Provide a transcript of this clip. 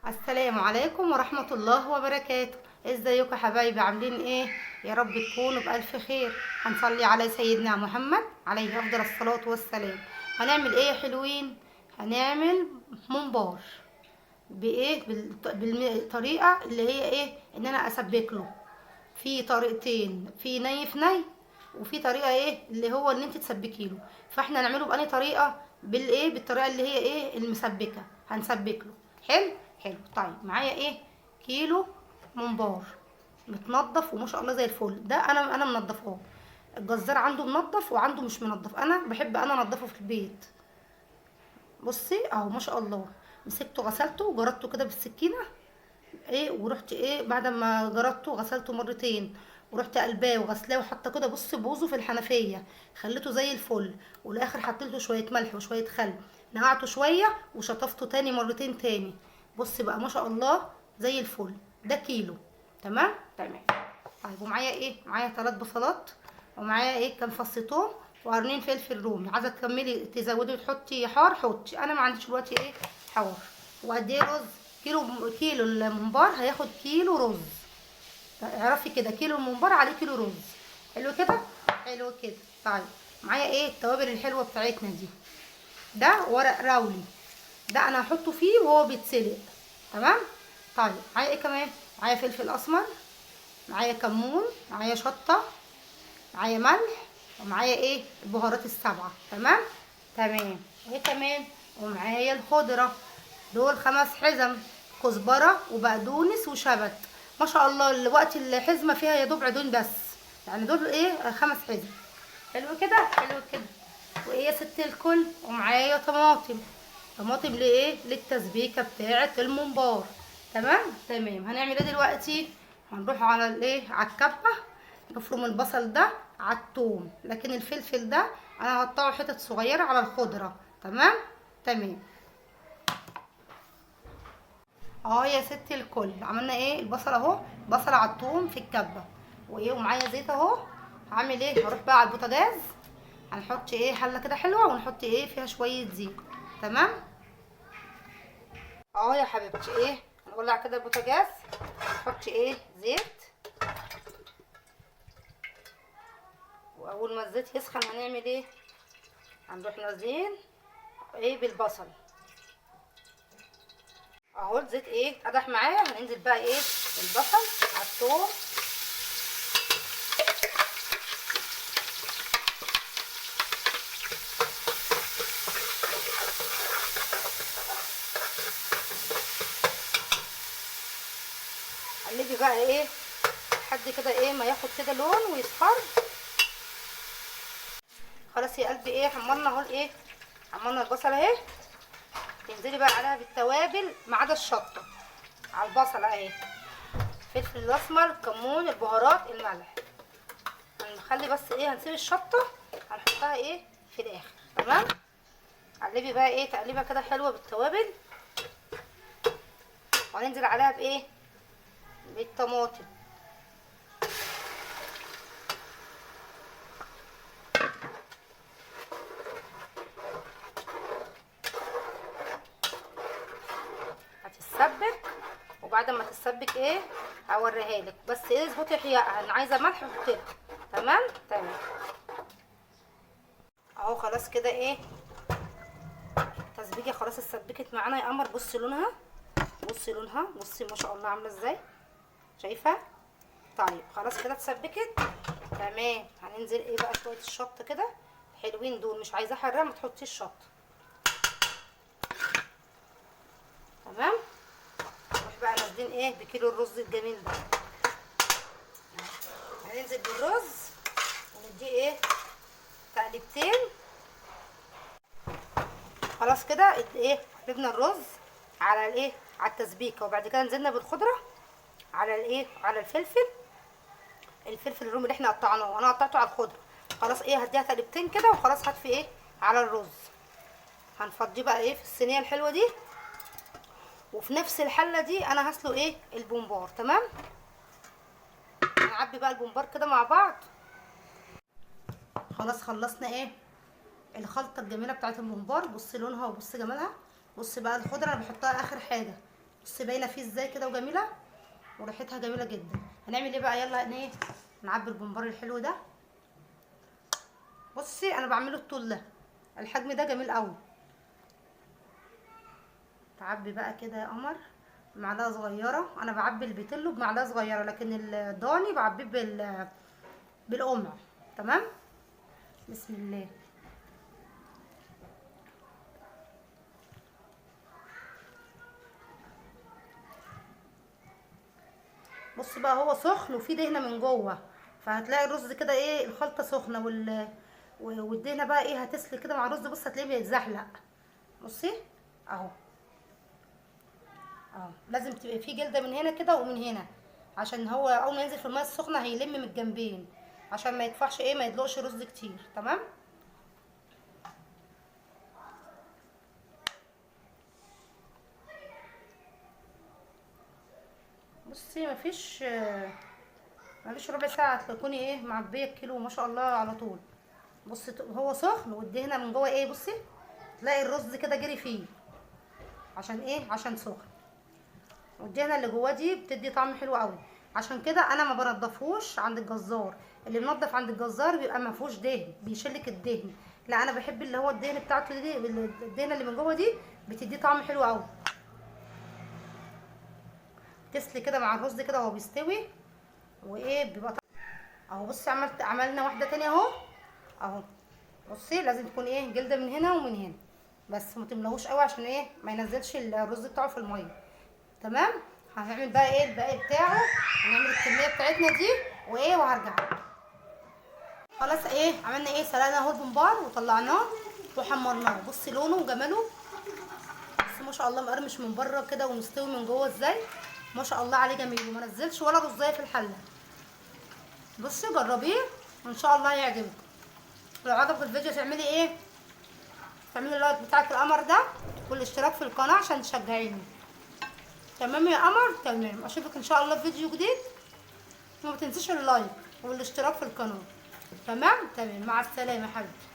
السلام عليكم ورحمة الله وبركاته. ازيكم يا حبايبي؟ عاملين ايه؟ يا رب تكونوا بألف خير. هنصلي على سيدنا محمد عليه أفضل الصلاة والسلام. هنعمل ايه يا حلوين؟ هنعمل ممبار بايه؟ بالطريقة اللي هي ايه، ان انا اسبك له. في طريقتين، في ني في ني، وفي طريقة ايه اللي هو ان انت تسبكي له. فاحنا هنعمله بأني طريقة، بالايه، بالطريقة اللي هي ايه المسبكة. هنسبك له. حلو حلو. طيب معايا ايه؟ كيلو ممبار متنضف وما شاء الله زي الفل. ده انا منضفاه. الجزار عنده منضف وعنده مش منضف. انا بحب انا انضفه في البيت. بصي اهو ما شاء الله. مسكته غسلته وجردته كده بالسكينه، ايه، ورحت ايه بعد ما جردته غسلته مرتين، ورحت قلباه وغسلاه وحاطه كده بص بوزه في الحنفيه. خليته زي الفل. والاخر حطيت له شويه ملح وشويه خل. نقعته شويه وشطفته تاني مرتين تاني. بص بقى ما شاء الله زي الفل. ده كيلو. تمام تمام. طيب ومعايا ايه؟ معايا 3 بصلات، ومعايا ايه كام فص توم، وقرنين فلفل رومي. عايزه تكملي تزودي وتحطي حار حطي، انا ما عنديش دلوقتي ايه حار. وقد ايه رز؟ كيلو الممبار هياخد كيلو رز. اعرفي كده، كيلو الممبار عليه كيلو رز. حلو كده. حلو كده. طيب معايا ايه التوابل الحلوه بتاعتنا دي؟ ده ورق راولي، ده انا هحطه فيه وهو بيتسلق. تمام. طيب معايا ايه كمان؟ معايا فلفل اسمر، معايا كمون، معايا شطه، معايا ملح، ومعايا ايه البهارات السبعه. تمام تمام. وايه كمان؟ ومعايا الخضره. دول 5 حزم: كزبره وبقدونس وشبت. ما شاء الله الوقت الحزمه فيها يا دوب عيدون بس. يعني دول ايه 5 حزم. حلو كده حلو كده. وايه يا ست الكل؟ ومعايا طماطم. طماطم لايه؟ للتسبيكه بتاعه الممبار. تمام تمام. هنعمل ايه دلوقتي؟ هنروح على الايه، على الكبه. نفرم البصل ده على الثوم، لكن الفلفل ده انا هقطعه حتت صغيره على الخضره. تمام تمام. اه يا ست الكل، عملنا ايه؟ البصل اهو، بصل على الثوم في الكبه. وايه، ومعايا زيت اهو. هعمل ايه؟ هروح بقى على البوتاجاز. هنحط ايه حله كده حلوه، ونحط ايه فيها شويه زيت. تمام. اه يا حبيبتي ايه، هنولع كده البوتاجاز. نحط ايه زيت. واول ما الزيت يسخن هنعمل ايه؟ هنروح نازلين ايه بالبصل. اهو الزيت ايه قدح معايا. هننزل بقى ايه البصل على الثوم. قلبي بقى ايه لحد كده ايه ما ياخد كده لون ويصفر. خلاص يا قلبي ايه، حمرنا اهو ايه، حمرنا البصل اهي. تنزلي بقى عليها بالتوابل ما عدا الشطه على البصل اهي. الفلفل الاسمر، الكمون، البهارات، الملح. هنخلي بس ايه، هنسيب الشطه هنحطها ايه في الاخر. تمام. قلبي بقى ايه تقليبه كده حلوه بالتوابل. وهننزل عليها بايه؟ بالطماطم. هتتسبك، وبعد ما تتسبك ايه هوريها لك. بس ايه اظبطي حياءها، انا عايزه ملح حطيت. تمام تمام. اهو خلاص كده ايه التسبيكه خلاص اتسبكت معانا يا قمر. بصي لونها، بصي لونها، بصي ما شاء الله عامله ازاي، شايفه؟ طيب خلاص كده اتسبكت. تمام. هننزل ايه بقى شويه الشطه كده حلوين دول. مش عايزاه حراق ما تحطيش شطه. تمام. نروح بقى نازلين ايه بكيلو الرز الجميل ده. هننزل بالرز ونديه ايه تقليبتين. خلاص كده ايه قلبنا الرز على الايه، على التسبيكه. وبعد كده نزلنا بالخضره على الايه، على الفلفل. الفلفل الرومي اللي احنا قطعناه انا قطعته على الخضره. خلاص ايه هديها تقليبتين كده وخلاص. هطفي ايه على الرز. هنفضيه بقى ايه في الصينيه الحلوه دي. وفي نفس الحله دي انا هسلق ايه البومبار. تمام. هنعبي بقى البومبار كده مع بعض. خلاص خلصنا ايه الخلطه الجميله بتاعت الممبار. بصي لونها وبصي جمالها. بصي بقى الخضره انا بحطها اخر حاجه. بصي باينه فيه ازاي كده وجميله وريحتها جميله جدا. هنعمل ايه بقى؟ يلا ايه نعبي البمبار الحلو ده. بصي انا بعمله الطول ده، الحجم ده جميل قوي. تعبي بقى كده يا قمر معلقه صغيره. انا بعبي البيتلو بمعلقه صغيره، لكن الضاني بعبيه بالقمع. تمام. بسم الله. بص بقى هو سخن وفيه دهنه من جوه، فهتلاقي الرز كده ايه الخلطه سخنه والدهنه بقى ايه هتسلق كده مع الرز. بص هتلاقيه بيتزحلق. بصي اهو اهو، لازم تبقى فيه جلده من هنا كده ومن هنا، عشان هو اول ما ينزل في الميه السخنه هيلم من الجنبين، عشان ما يدفعش ايه ما يدلقش رز كتير. تمام. بصي مفيش ربع ساعه تكوني ايه معبيه الكيلو ما شاء الله على طول. بصي هو سخن والدهنه من جوه ايه. بصي تلاقي الرز كده جري فيه، عشان ايه؟ عشان سخن. والدهنه اللي جواه دي بتدي طعم حلو قوي. عشان كده انا ما بنضفهوش عند الجزار. اللي بنضف عند الجزار بيبقى ما فيهوش دهن، بيشلك الدهن. لا انا بحب اللي هو الدهن بتاعته دي، الدهنه اللي من جوه دي بتدي طعم حلو قوي. تسلي كده مع الرز كده وهو بيستوي وايه بيبقى اهو. بصي عملنا واحده تانية اهو اهو. بصي لازم تكون ايه جلده من هنا ومن هنا، بس ما تملهوش قوي عشان ايه ما ينزلش الرز بتاعه في الميه. تمام. هنعمل بقى ايه الباقي بتاعه، هنعمل الكميه بتاعتنا دي وايه وهرجع. خلاص ايه عملنا ايه سلقنا اهو البمبار وطلعناه وحمرناه. بصي لونه وجماله، بس ما شاء الله مقرمش من بره كده ومستوي من جوه ازاي. ما شاء الله عليه جميل وما نزلش ولا رزايه في الحله. بصي جربيه وان شاء الله هيعجبك. لو عجبك الفيديو تعملي ايه؟ تعملي اللايك بتاعك القمر ده والاشتراك في القناه عشان تشجعيني. تمام يا قمر؟ تمام. اشوفك ان شاء الله في فيديو جديد، وما تنسيش اللايك والاشتراك في القناه. تمام. مع السلامه يا حبيبتي.